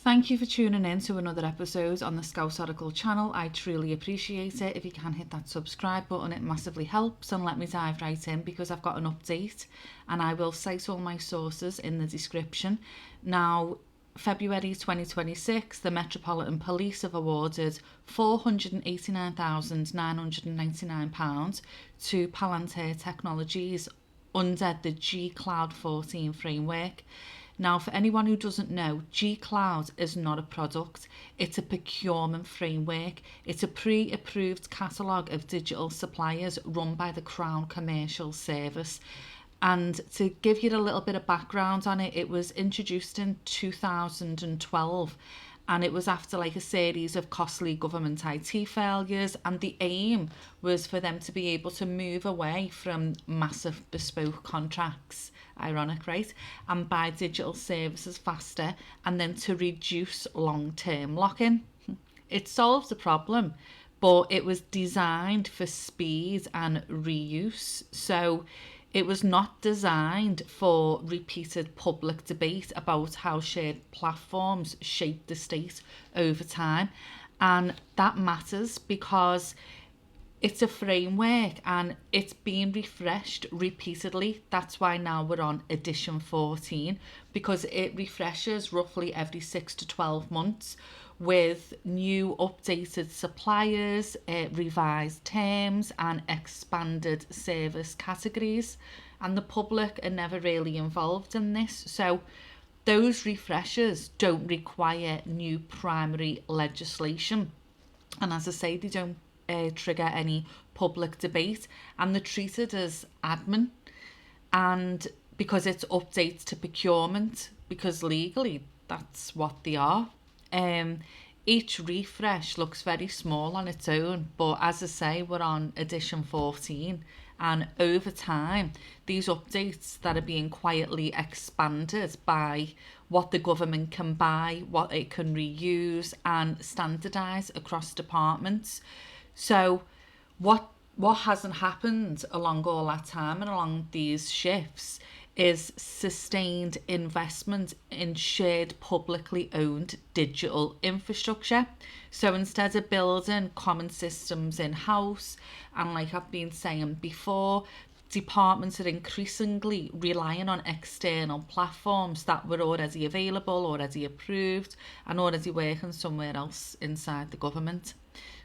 Thank you for tuning in to another episode on the Scouse Article channel. I truly appreciate it. If you can hit that subscribe button, it massively helps. And let me dive right in because I've got an update and I will cite all my sources in the description. Now, February 2026, the Metropolitan Police have awarded £489,999 to Palantir Technologies under the G Cloud 14 framework. Now, for anyone who doesn't know, G Cloud is not a product, it's a procurement framework. It's a pre-approved catalogue of digital suppliers run by the Crown Commercial Service. And to give you a little bit of background on it, it was introduced in 2012 and it was after like a series of costly government IT failures, and the aim was for them to be able to move away from massive bespoke contracts, ironic, right, and buy digital services faster, and then to reduce long-term lock-in. It solves the problem, but it was designed for speed and reuse, so it was not designed for repeated public debate about how shared platforms shape the state over time. And that matters because it's a framework and it's being refreshed repeatedly. That's why now we're on edition 14, because it refreshes roughly every 6 to 12 months with new updated suppliers, revised terms and expanded service categories. And the public are never really involved in this. So those refreshers don't require new primary legislation. And as I say, they don't trigger any public debate, and they're treated as admin, and because it's updates to procurement, because legally that's what they are. Each refresh looks very small on its own, but as I say, we're on edition 14, and over time these updates that are being quietly expanded by what the government can buy, what it can reuse and standardise across departments. So what hasn't happened along all that time and along these shifts is sustained investment in shared publicly owned digital infrastructure. So instead of building common systems in-house, and like I've been saying before, departments are increasingly relying on external platforms that were already available, already approved, and already working somewhere else inside the government.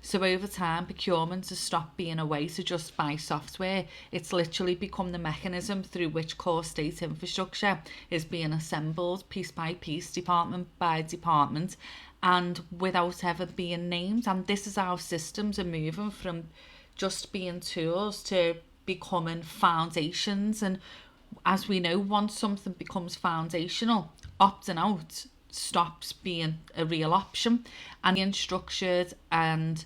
So over time, procurement has stopped being a way to just buy software. It's literally become the mechanism through which core state infrastructure is being assembled piece by piece, department by department, and without ever being named. And this is how systems are moving from just being tools to becoming foundations. And as we know, once something becomes foundational, opting out stops being a real option and being structured. And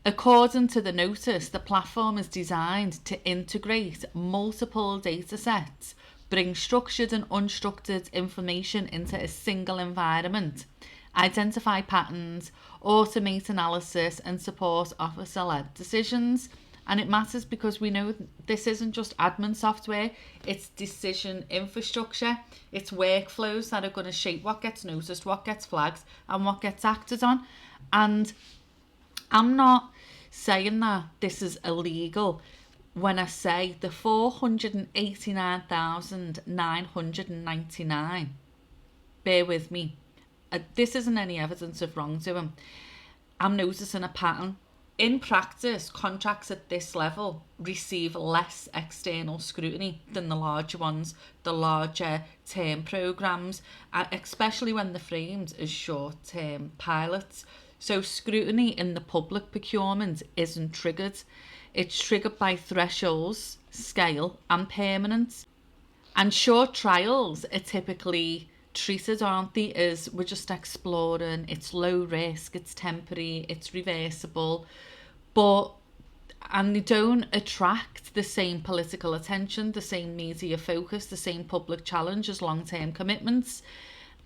according to the notice, the platform is designed to integrate multiple data sets, bring structured and unstructured information into a single environment, identify patterns, automate analysis and support officer-led decisions. And it matters because we know this isn't just admin software, it's decision infrastructure, it's workflows that are going to shape what gets noticed, what gets flagged and what gets acted on. And I'm not saying that this is illegal when I say the 489,999, bear with me, this isn't any evidence of wrongdoing. I'm noticing a pattern. In practice, contracts at this level receive less external scrutiny than the larger ones, the larger term programmes, especially when they're framed as short-term pilots. So scrutiny in the public procurement isn't triggered. It's triggered by thresholds, scale and permanence. And short trials are typically treated, aren't they, as we're just exploring, it's low risk, it's temporary, it's reversible, and they don't attract the same political attention, the same media focus, the same public challenge as long-term commitments.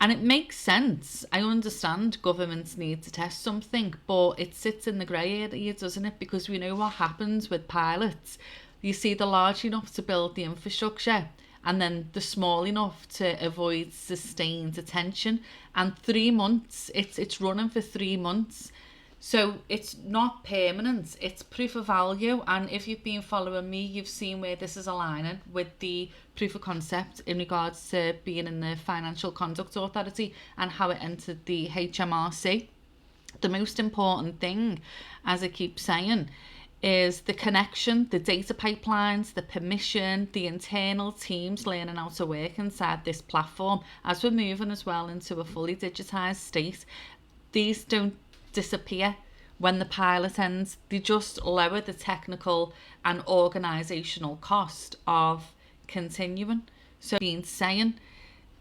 And it makes sense. I understand governments need to test something, but it sits in the grey area, doesn't it? Because we know what happens with pilots. You see, they're large enough to build the infrastructure, and then they're small enough to avoid sustained attention. And 3 months, it's running for 3 months. So it's not permanent, it's proof of value. And if you've been following me, you've seen where this is aligning with the proof of concept in regards to being in the Financial Conduct Authority and how it entered the HMRC. The most important thing, as I keep saying, is the connection, the data pipelines, the permission, the internal teams learning how to work inside this platform. As we're moving as well into a fully digitised state, these don't disappear when the pilot ends. They just lower the technical and organisational cost of continuing. So being saying,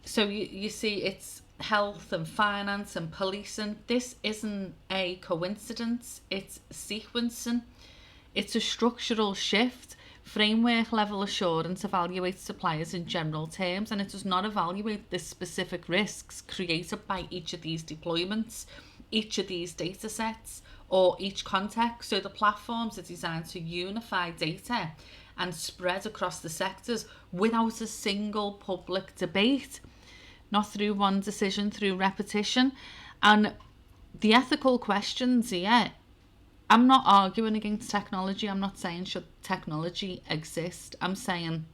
so you see, it's health and finance and policing. This isn't a coincidence, it's sequencing. It's a structural shift. Framework level assurance evaluates suppliers in general terms, and it does not evaluate the specific risks created by each of these deployments, each of these data sets, or each context. So the platforms are designed to unify data and spread across the sectors without a single public debate, not through one decision, through repetition. And the ethical questions here, I'm not arguing against technology. I'm not saying should technology exist. I'm saying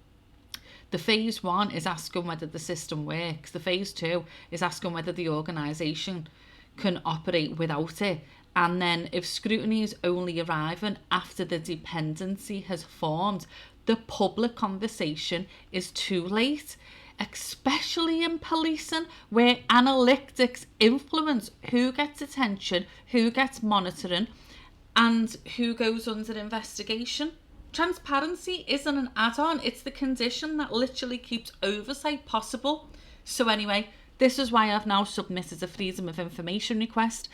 the phase 1 is asking whether the system works. The phase 2 is asking whether the organisation can operate without it. And then if scrutiny is only arriving after the dependency has formed, the public conversation is too late, especially in policing, where analytics influence who gets attention, who gets monitoring, and who goes under investigation. Transparency isn't an add-on, it's the condition that literally keeps oversight possible. So anyway, this is why I've now submitted a freedom of information request.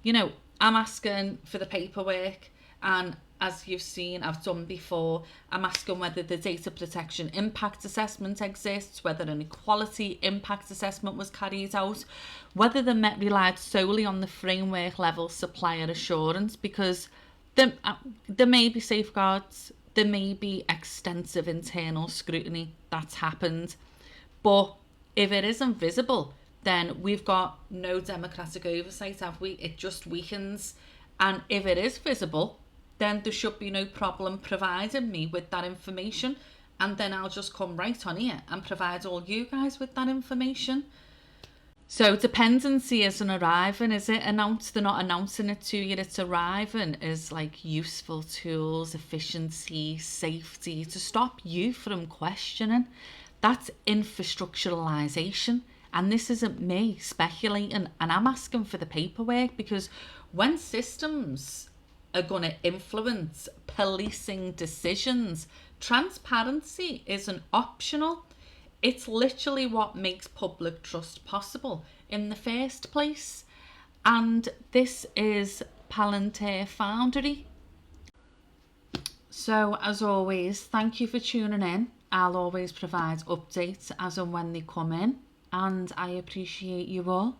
You know, I'm asking for the paperwork, and as you've seen, I've done before, I'm asking whether the data protection impact assessment exists, whether an equality impact assessment was carried out, whether the Met relied solely on the framework level supplier assurance, because there may be safeguards, there may be extensive internal scrutiny that's happened, but if it isn't visible, then we've got no democratic oversight, have we? It just weakens. And if it is visible, then there should be no problem providing me with that information, and then I'll just come right on here and provide all you guys with that information. So dependency isn't arriving, is it? Announced, they're not announcing it to you, it's arriving as like useful tools, efficiency, safety, to stop you from questioning. That's infrastructuralisation. And this isn't me speculating, and I'm asking for the paperwork, because when systems are going to influence policing decisions, transparency isn't optional. It's literally what makes public trust possible in the first place. And this is Palantir Foundry. So as always, thank you for tuning in. I'll always provide updates as and when they come in, and I appreciate you all.